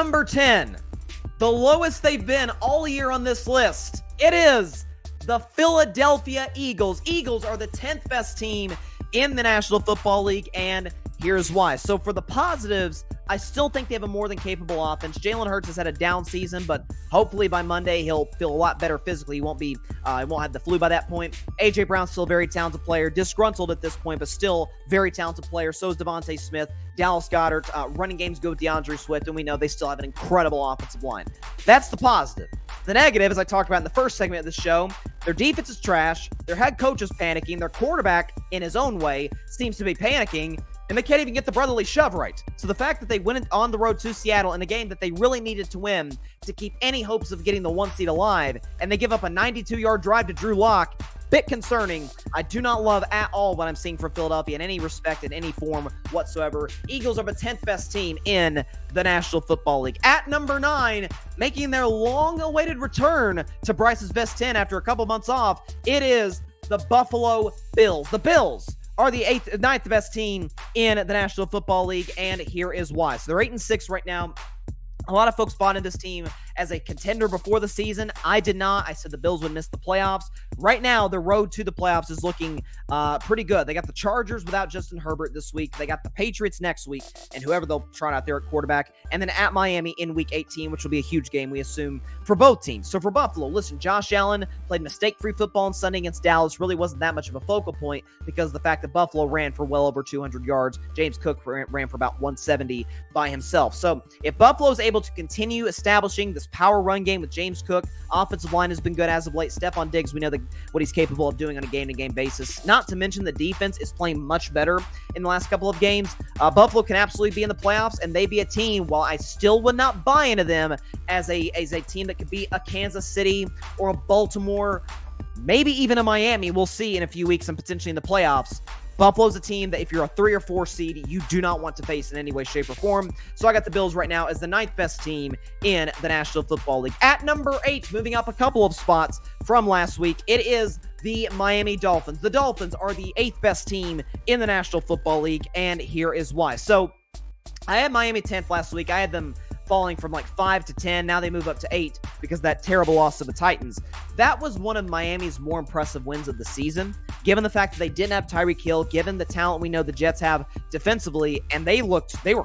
number 10, the lowest they've been all year on this list, it is the Philadelphia Eagles. Eagles are the 10th best team in the National Football League, and here's why. So for the positives, I still think they have a more than capable offense. Jalen Hurts has had a down season, but hopefully by Monday he'll feel a lot better physically. He won't have the flu by that point. A.J. Brown's still a very talented player, disgruntled at this point, but still very talented player. So is Devontae Smith, Dallas Goedert. Running games go with DeAndre Swift, and we know they still have an incredible offensive line. That's the positive. The negative, as I talked about in the first segment of the show, their defense is trash. Their head coach is panicking. Their quarterback, in his own way, seems to be panicking. And they can't even get the brotherly shove right. So the fact that they went on the road to Seattle in a game that they really needed to win to keep any hopes of getting the 1 seed alive, and they give up a 92-yard drive to Drew Lock, bit concerning. I do not love at all what I'm seeing from Philadelphia in any respect, in any form whatsoever. Eagles are the 10th best team in the National Football League. At number 9, making their long-awaited return to Bryce's best 10 after a couple months off, it is the Buffalo Bills. The Bills are the 9th best team in the National Football League, and here is why. So they're 8-6 right now. A lot of folks bought in this team as a contender before the season. I did not. I said the Bills would miss the playoffs. Right now, the road to the playoffs is looking pretty good. They got the Chargers without Justin Herbert this week. They got the Patriots next week, and whoever they'll try out there at quarterback. And then at Miami in Week 18, which will be a huge game, we assume, for both teams. So for Buffalo, listen, Josh Allen played mistake-free football on Sunday against Dallas. Really wasn't that much of a focal point because of the fact that Buffalo ran for well over 200 yards. James Cook ran for about 170 by himself. So if Buffalo's able to continue establishing this power run game with James Cook, offensive line has been good as of late. Stephon Diggs, we know what he's capable of doing on a game-to-game basis. Not to mention the defense is playing much better in the last couple of games. Buffalo can absolutely be in the playoffs, and they be a team, while I still would not buy into them as a team that could beat a Kansas City or a Baltimore, maybe even a Miami. We'll see in a few weeks and potentially in the playoffs. Buffalo's a team that if you're a 3 or 4 seed, you do not want to face in any way, shape, or form. So I got the Bills right now as the 9th best team in the National Football League. At number 8, moving up a couple of spots from last week, it is the Miami Dolphins. The Dolphins are the 8th best team in the National Football League, and here is why. So I had Miami 10th last week. I had them falling from like 5 to 10. Now they move up to 8 because of that terrible loss to the Titans. That was one of Miami's more impressive wins of the season, given the fact that they didn't have Tyreek Hill, given the talent we know the Jets have defensively, and they were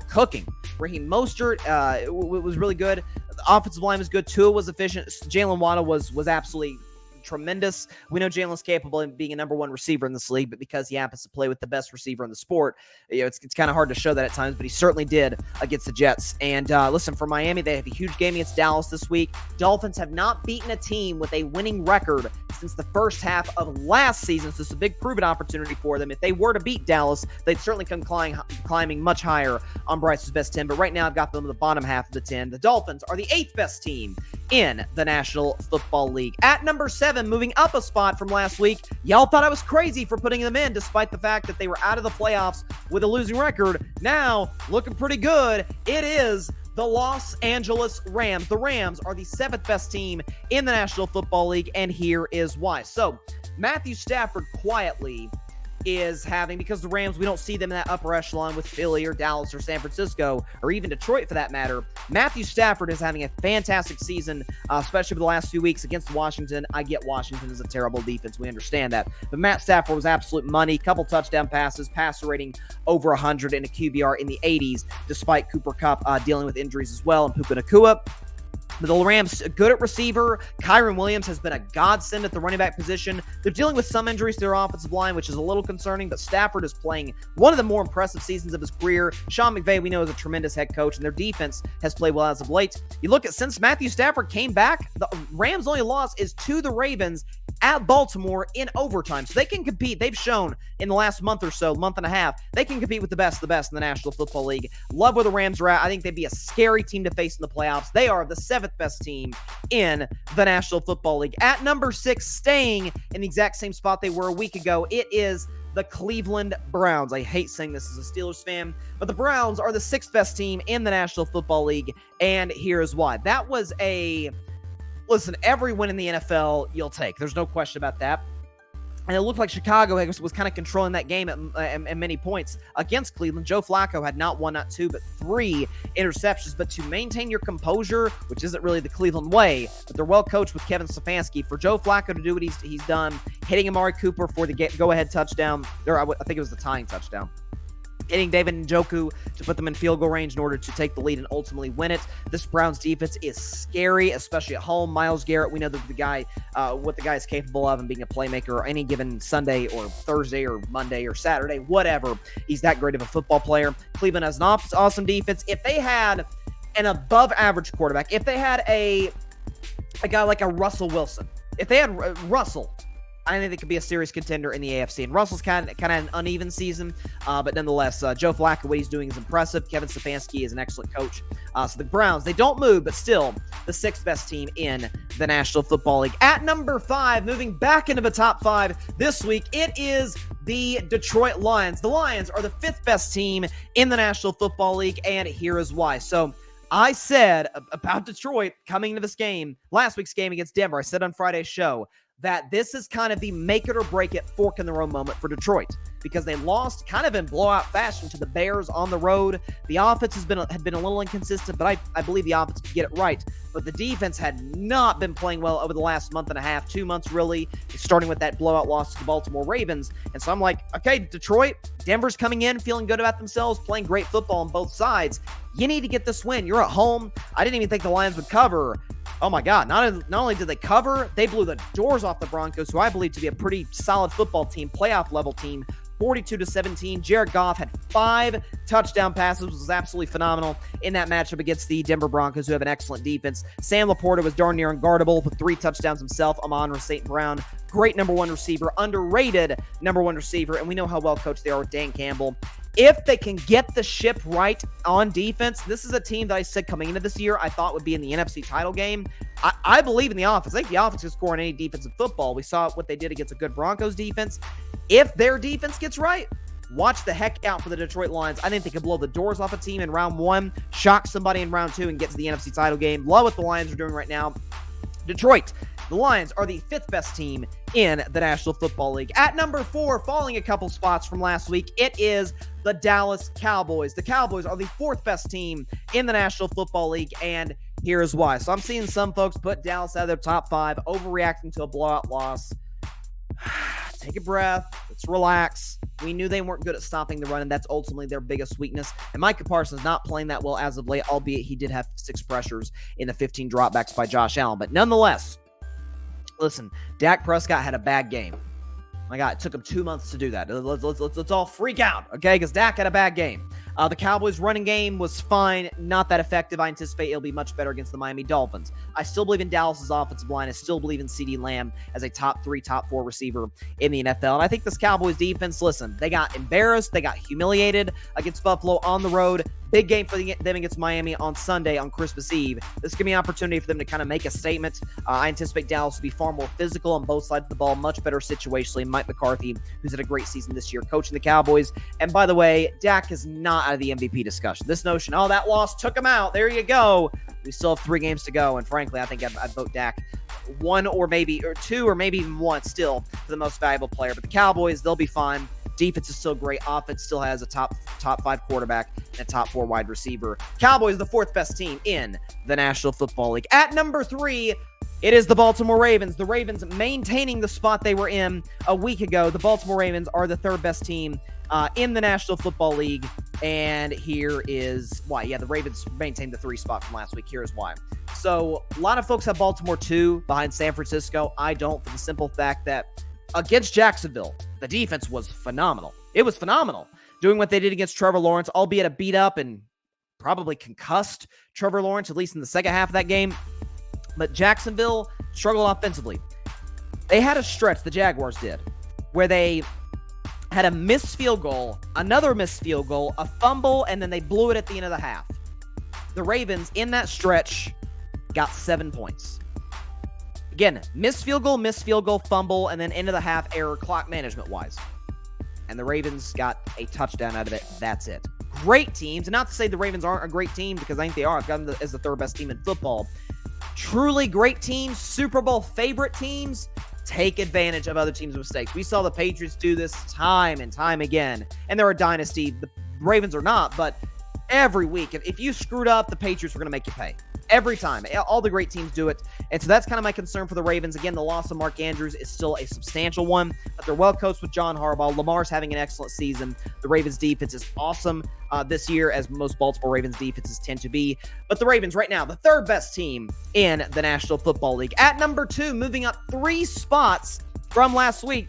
cooking. Raheem Mostert was really good. The offensive line was good. Tua was efficient. Jalen Waddle was absolutely tremendous. We know Jalen's capable of being a number 1 receiver in this league, but because he happens to play with the best receiver in the sport, it's kind of hard to show that at times, but he certainly did against the Jets. And listen, for Miami, they have a huge game against Dallas this week. Dolphins have not beaten a team with a winning record since the first half of last season, so it's a big proven opportunity for them. If they were to beat Dallas, they'd certainly come climbing much higher on Bryce's best 10, but right now I've got them in the bottom half of the 10. The Dolphins are the 8th best team in the National Football League. At number 7, moving up a spot from last week, y'all thought I was crazy for putting them in despite the fact that they were out of the playoffs with a losing record. Now, looking pretty good, it is the Los Angeles Rams. The Rams are the 7th best team in the National Football League, and here is why. So, Matthew Stafford quietly is having, because the Rams, we don't see them in that upper echelon with Philly or Dallas or San Francisco or even Detroit for that matter. Matthew Stafford is having a fantastic season, especially for the last few weeks against Washington. I get Washington is a terrible defense. We understand that. But Matt Stafford was absolute money. Couple touchdown passes, passer rating over 100 and a QBR in the 80s, despite Cooper Kupp dealing with injuries as well, and Puka Nacua. But the Rams good at receiver. Kyron Williams has been a godsend at the running back position. They're dealing with some injuries to their offensive line, which is a little concerning, but Stafford is playing one of the more impressive seasons of his career. Sean McVay, we know, is a tremendous head coach, and their defense has played well as of late. You look at, since Matthew Stafford came back, the Rams' only loss is to the Ravens at Baltimore in overtime. So they can compete. They've shown in the last month or so, month and a half, they can compete with the best of the best in the National Football League. Love where the Rams are at. I think they'd be a scary team to face in the playoffs. They are the 7th best team in the National Football League. At number 6, staying in the exact same spot they were a week ago, it is the Cleveland Browns. I hate saying this as a Steelers fan, but the Browns are the 6th best team in the National Football League, and here's why. That was listen, every win in the NFL you'll take. There's no question about that. And it looked like Chicago was kind of controlling that game at many points against Cleveland. Joe Flacco had not one, not two, but 3 interceptions. But to maintain your composure, which isn't really the Cleveland way, but they're well coached with Kevin Stefanski. For Joe Flacco to do what he's done, hitting Amari Cooper for the go-ahead touchdown, or I think it was the tying touchdown, hitting David Njoku to put them in field goal range in order to take the lead and ultimately win it. This Browns defense is scary, especially at home. Myles Garrett, we know that what the guy is capable of and being a playmaker any given Sunday or Thursday or Monday or Saturday, whatever. He's that great of a football player. Cleveland has an awesome defense. If they had an above average quarterback, if they had a guy like a Russell Wilson, if they had Russell, I think they could be a serious contender in the AFC. And Russell's kind of an uneven season, but nonetheless, Joe Flacco, what he's doing is impressive. Kevin Stefanski is an excellent coach. So the Browns, they don't move, but still the 6th best team in the National Football League. At number 5, moving back into the top 5 this week, it is the Detroit Lions. The Lions are the 5th best team in the National Football League, and here is why. So I said about Detroit coming into this game, last week's game against Denver, I said on Friday's show, that this is kind of the make it or break it, fork in the road moment for Detroit, because they lost kind of in blowout fashion to the Bears on the road. The offense had been a little inconsistent, but I believe the offense could get it right. But the defense had not been playing well over the last month and a half, 2 months really, starting with that blowout loss to the Baltimore Ravens. And so I'm like, okay, Detroit, Denver's coming in, feeling good about themselves, playing great football on both sides. You need to get this win. You're at home. I didn't even think the Lions would cover. Oh my God, not only did they cover, they blew the doors off the Broncos, who I believe to be a pretty solid football team, playoff level team, 42-17. Jared Goff had 5 touchdown passes, which was absolutely phenomenal in that matchup against the Denver Broncos, who have an excellent defense. Sam Laporta was darn near unguardable with 3 touchdowns himself. Amon-Ra St. Brown, great number 1 receiver, underrated number 1 receiver, and we know how well coached they are with Dan Campbell. If they can get the ship right on defense, this is a team that I said coming into this year I thought would be in the NFC title game. I believe in the offense. I think the offense can score on any defensive football. We saw what they did against a good Broncos defense. If their defense gets right, watch the heck out for the Detroit Lions. I think they could blow the doors off a team in round 1, shock somebody in round 2, and get to the NFC title game. Love what the Lions are doing right now. Detroit, the Lions are the 5th best team in the National Football League. At number 4, falling a couple spots from last week, it is the Dallas Cowboys. The Cowboys are the 4th best team in the National Football League, and here's why. So I'm seeing some folks put Dallas out of their top 5, overreacting to a blowout loss. Take a breath. Let's relax. We knew they weren't good at stopping the run, and that's ultimately their biggest weakness. And Micah Parsons not playing that well as of late, albeit he did have 6 pressures in the 15 dropbacks by Josh Allen. But nonetheless, listen, Dak Prescott had a bad game. My God, it took him 2 months to do that. Let's all freak out, okay? Because Dak had a bad game. The Cowboys' running game was fine, not that effective. I anticipate it'll be much better against the Miami Dolphins. I still believe in Dallas's offensive line. I still believe in CeeDee Lamb as a top 3, top 4 receiver in the NFL. And I think this Cowboys defense, listen, they got embarrassed. They got humiliated against Buffalo on the road. Big game for them against Miami on Sunday on Christmas Eve. This is going to be an opportunity for them to kind of make a statement. I anticipate Dallas to be far more physical on both sides of the ball, much better situationally. Mike McCarthy, who's had a great season this year, coaching the Cowboys. And by the way, Dak is not out of the MVP discussion. This notion, oh, that loss took him out. There you go. We still have 3 games to go. And frankly, I think I'd vote Dak 1 or 2 or maybe even 1 still for the most valuable player. But the Cowboys, they'll be fine. Defense is still great. Offense still has a top 5 quarterback and a top 4 wide receiver. Cowboys, the 4th best team in the National Football League. At number 3, it is the Baltimore Ravens. The Ravens maintaining the spot they were in a week ago. The Baltimore Ravens are the 3rd best team in the National Football League. And here is why. Yeah, the Ravens maintained the 3 spot from last week. Here's why. So a lot of folks have Baltimore 2 behind San Francisco. I don't, for the simple fact that against Jacksonville, the defense was phenomenal. It was phenomenal. Doing what they did against Trevor Lawrence, albeit a beat up and probably concussed Trevor Lawrence, at least in the second half of that game. But Jacksonville struggled offensively. They had a stretch, the Jaguars did, where they had a missed field goal, another missed field goal, a fumble, and then they blew it at the end of the half. The Ravens, in that stretch, got 7 points. Again, missed field goal, fumble, and then into the half error clock management-wise. And the Ravens got a touchdown out of it. That's it. Great teams. And not to say the Ravens aren't a great team, because I think they are. I've got them as the 3rd best team in football. Truly great teams, Super Bowl favorite teams. take advantage of other teams' mistakes. We saw the Patriots do this time and time again, and they're a dynasty. The Ravens are not, but every week, if you screwed up, the Patriots were going to make you pay. Every time. All the great teams do it. And so that's kind of my concern for the Ravens. Again, the loss of Mark Andrews is still a substantial one, but they're well coached with John Harbaugh. Lamar's having an excellent season. The Ravens defense is awesome this year, as most Baltimore Ravens defenses tend to be. But the Ravens right now, the third best team in the National Football League. At number 2, moving up 3 spots from last week,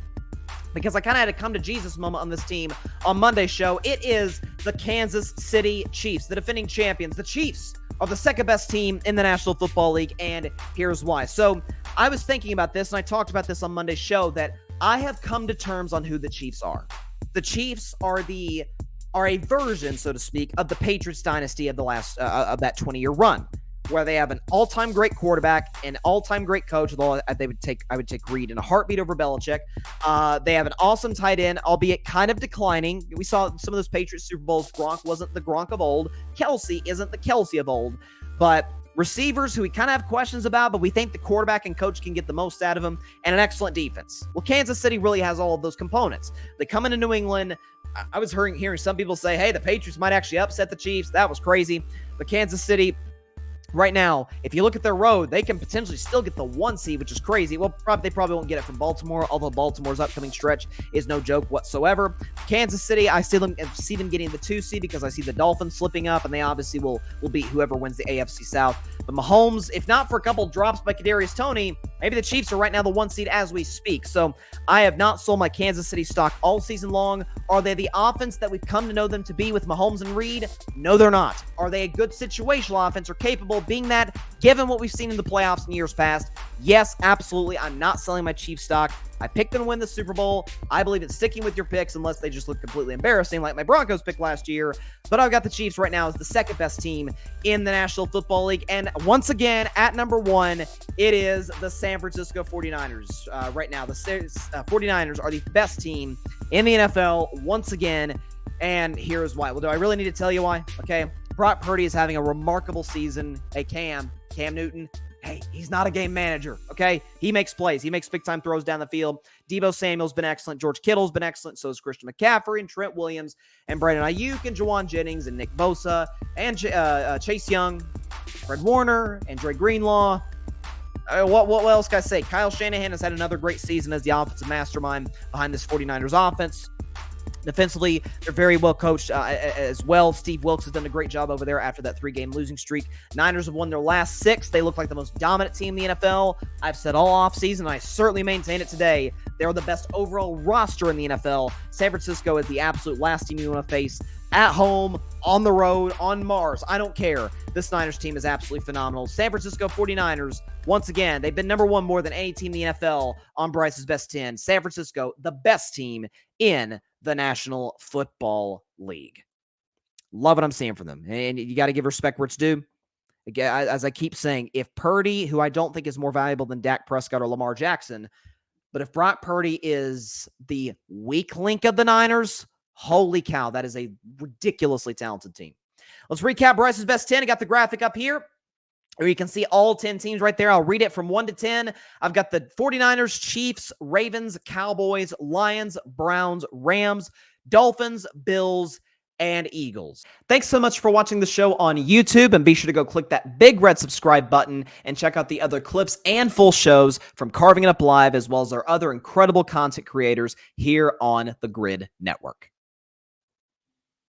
because I kind of had a come to Jesus moment on this team on Monday's show. It is the Kansas City Chiefs, the defending champions. The Chiefs are the second best team in the National Football League, and here's why. So I was thinking about this, and I talked about this on Monday's show, that I have come to terms on who the Chiefs are. The Chiefs are a version, so to speak, of the Patriots dynasty of the last of that 20-year run, where they have an all-time great quarterback, an all-time great coach, although I would take Reed in a heartbeat over Belichick. They have an awesome tight end, albeit kind of declining. We saw some of those Patriots Super Bowls. Gronk wasn't the Gronk of old. Kelsey isn't the Kelsey of old. But receivers who we kind of have questions about, but we think the quarterback and coach can get the most out of them, and an excellent defense. Well, Kansas City really has all of those components. They come into New England. I was hearing some people say, hey, the Patriots might actually upset the Chiefs. That was crazy. But Kansas City, right now, if you look at their road, they can potentially still get the 1 seed, which is crazy. Well, they probably won't get it from Baltimore, although Baltimore's upcoming stretch is no joke whatsoever. Kansas City, I see them getting the 2 seed because I see the Dolphins slipping up, and they obviously will beat whoever wins the AFC South. But Mahomes, if not for a couple drops by Kadarius Toney, maybe the Chiefs are right now the 1 seed as we speak. So I have not sold my Kansas City stock all season long. Are they the offense that we've come to know them to be with Mahomes and Reed? No, they're not. Are they a good situational offense or capable of being that, given what we've seen in the playoffs in years past? Yes, absolutely. I'm not selling my Chiefs stock. I picked them to win the Super Bowl. I believe in sticking with your picks unless they just look completely embarrassing like my Broncos pick last year. But I've got the Chiefs right now as the second best team in the National Football League. And once again, at number 1, it is the San Francisco 49ers. Right now, the 49ers are the best team in the NFL once again. And here's why. Well, do I really need to tell you why? Okay. Brock Purdy is having a remarkable season. Hey, Cam Newton, hey, he's not a game manager, okay? He makes plays. He makes big-time throws down the field. Deebo Samuel's been excellent. George Kittle's been excellent. So is Christian McCaffrey and Trent Williams and Brandon Ayuk and Juwan Jennings and Nick Bosa and Chase Young, Fred Warner and Dre Greenlaw. What else can I say? Kyle Shanahan has had another great season as the offensive mastermind behind this 49ers offense. Defensively, they're very well coached as well. Steve Wilkes has done a great job over there after that 3-game losing streak. Niners have won their last 6. They look like the most dominant team in the NFL. I've said all offseason, and I certainly maintain it today. They're the best overall roster in the NFL. San Francisco is the absolute last team you want to face at home, on the road, on Mars. I don't care. This Niners team is absolutely phenomenal. San Francisco 49ers, once again, they've been number 1 more than any team in the NFL on Bryce's Best 10. San Francisco, the best team in the National Football League. Love what I'm seeing from them. And you got to give respect where it's due. Again, as I keep saying, if Purdy, who I don't think is more valuable than Dak Prescott or Lamar Jackson, but if Brock Purdy is the weak link of the Niners, holy cow, that is a ridiculously talented team. Let's recap Bryce's Best 10. I got the graphic up here, or you can see all 10 teams right there. I'll read it from 1 to 10. I've got the 49ers, Chiefs, Ravens, Cowboys, Lions, Browns, Rams, Dolphins, Bills, and Eagles. Thanks so much for watching the show on YouTube, and be sure to go click that big red subscribe button and check out the other clips and full shows from Carving It Up Live, as well as our other incredible content creators here on the Grid Network.